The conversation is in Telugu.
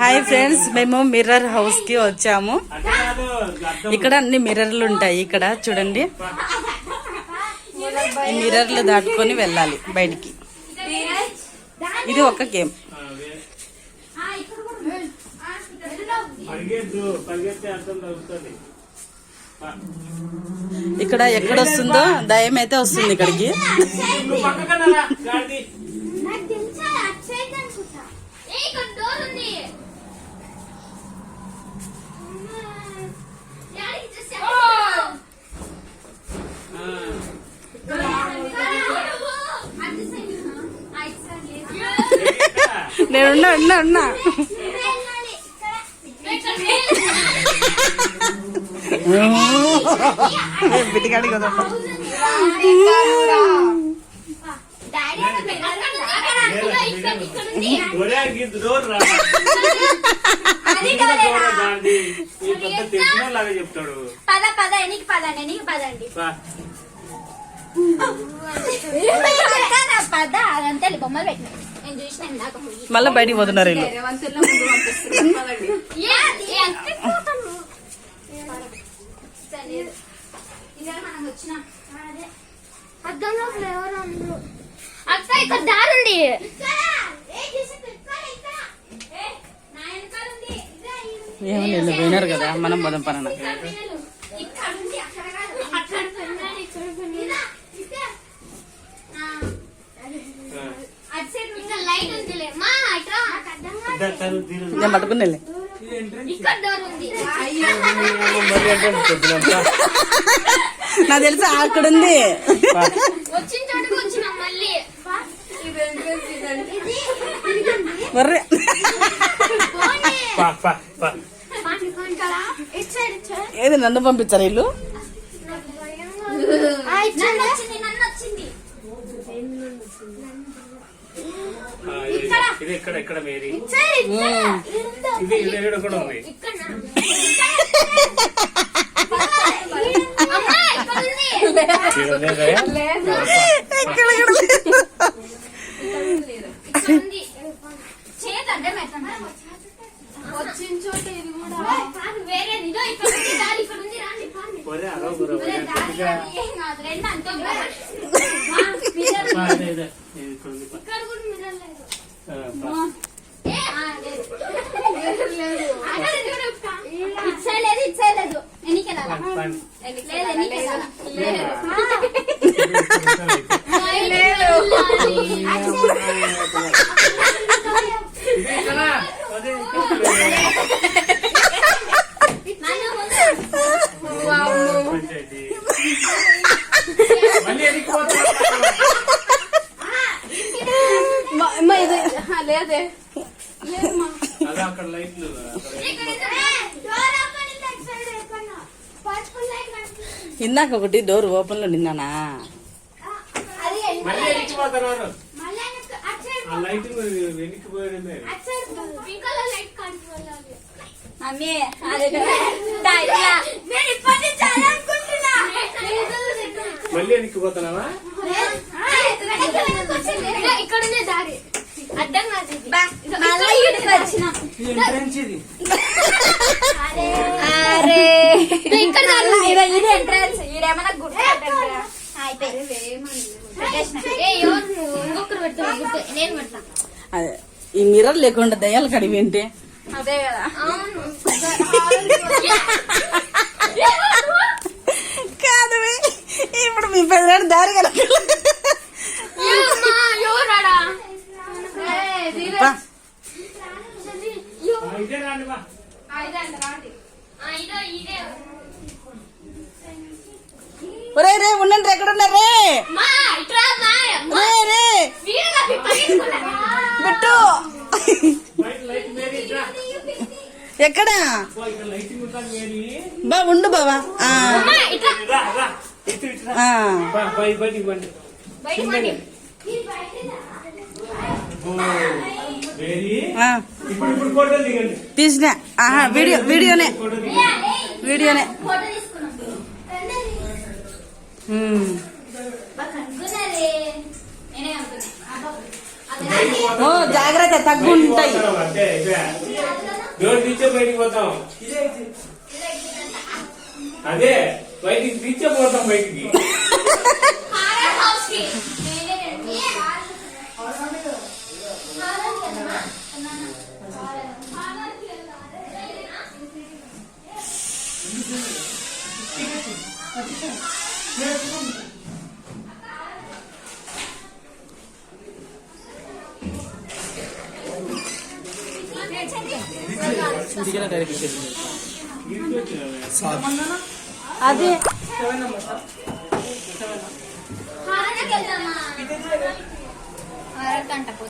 హాయ్ ఫ్రెండ్స్, మేము మిర్రర్ హౌస్ కి వచ్చాము. ఇక్కడ అన్ని మిర్రర్లు ఉంటాయి. ఇక్కడ చూడండి, ఈ మిర్రర్లు దాటుకొని వెళ్ళాలి బయటికి. ఇది ఒక గేమ్. ఇక్కడ ఎక్కడొస్తుందో దయ్యం అయితే వస్తుంది ఇక్కడికి. నేను ఉన్నా బిడ్డగాడి కదా. చెప్తాడు బొమ్మలు పెట్టిన మళ్ళీ బయటికి పోతున్నారు వీళ్ళు. అక్క ఇక్కడ దారుండి. ఏమో పోయినారు కదా, మనం పోదాం పన. నేను పట్టుకుని నాకు తెలుసు అక్కడ ఉంది. ఏది నన్ను పంపించారు వీళ్ళు? లేదే ఇందాక ఒకటి డోర్ ఓపెన్ లో నిన్నానా? మళ్ళీ వెనక్కిపోతున్నావా? ఇక్కడనే దారి అడ్డం అదే ఈ మిర్రర్ లేకుండా దయ్యాలు కడివి ఏంటి? అదే కదా. కాదు, ఇప్పుడు మీ పెద్దవాడు దారి కదా. ఒరే రే ఉండండి, ఎక్కడున్నారే? బిట్టు ఎక్కడా? బా ఉండు బావా. తీసిన వీడియోనే. అనుకున్నది నేనే అనుకున్నా బయటికి పోతాం. ఓ జాగ్రత్త తగ్గు ఉంటాయి. బయటికి పోతాం, అంతే ఇదే. డోర్ తీచ్చే బయటికి పోతాం. అదే బయటికి తీచ్చే పోతాం బయటికి. హారర్ హౌస్ కి నేనే రండి హారర్ కదమ్మా హారర్ కి అదే హారర్ కి వెళ్దామా హారర్ కంట